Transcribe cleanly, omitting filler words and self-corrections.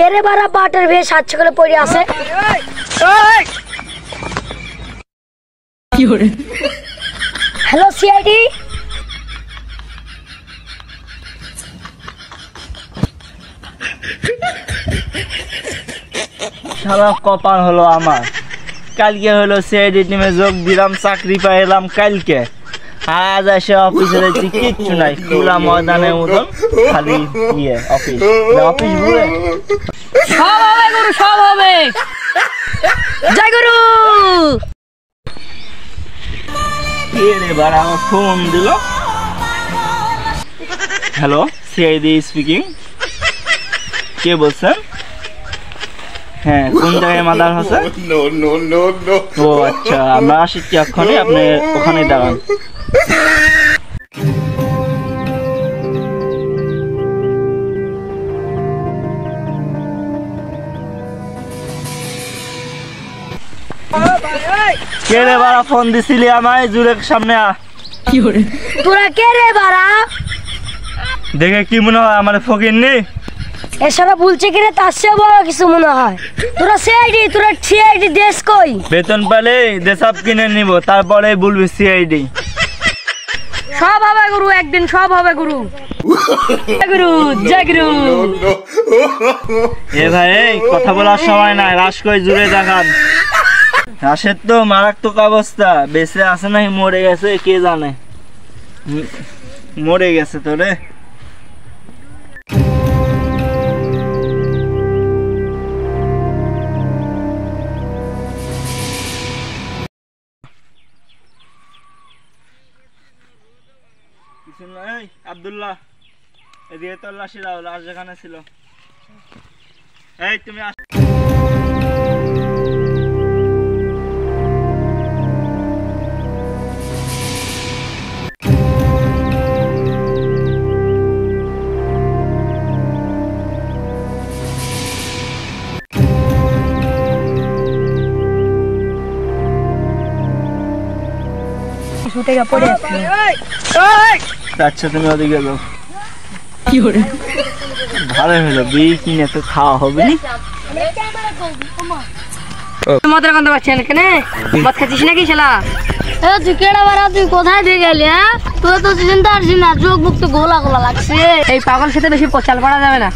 কেরে বারা বাটার ভে সাচ্ছ করে পড়ে আছে কি হরে হ্যালো সিআইডি সারা কপাল হলো আমার কালকে হলো সিআইডি টিমে যোগ দিলাম চাকরি পাইলাম কালকে আজ এসে অফিসে দেখছি কিচ্ছু নাই খোলা ময়দানের মতন খালি ইয়ে অফিস অফিস ঘুরে সব হবে গুরু সব হবে জয় গুরু এবার আমার ফোন দিল হ্যালো সিআইডি স্পিকিং কে বলছেন হ্যাঁ কোন জায়গায় মাদার হোসেন ও আচ্ছা আমরা আসছি এক্ষুনি আপনি ওখানে দাঁড়ান কে রে বাড়া ফোন দিছিলি আমায় জুড়ে সামনে আ কি হরে তোরা কে রে বাড়া দেখে কি মনে হয় আমার ফকির নেই এছাড়া বলছে কি রে তার চেয়ে বড় কিছু মনে হয় তোরা সিআইডি তোরা সিআইডি দেশ কই বেতন পেলে দেশাপ কিনে নিব তারপরে বলবি সিআইডি সব হবে গুরু একদিন সব হবে গুরু গুরু জয় গুরু এ ভাই কথা বলার সময় নাই রাস কই জুড়ে দেখান রাশের তো মারাত্মক অবস্থা বেঁচে আছে নাই মরে গেছে কে জানে মরে গেছে তো রে আব্দুল্লাহ এদিকে তো লাশি দাও লাশ যেখানে ছিল এই তুমি আচ্ছা তুমি ওদিকে যাও কি হরে ভালো হলো বিয়ে কিনে তো খাওয়া হবে মদের গন্ধ পাচ্ছি না কেন মদ খাচ্ছিস নাকি শালা তুই কেডা বারা তুই কোথায় দিয়ে গেলি হ্যাঁ তোর তো চিন্তা আসছি না চোখ মুখ তো গোলা গোলা লাগছে এই পাগল খেতে বেশি পচাল পড়া যাবে না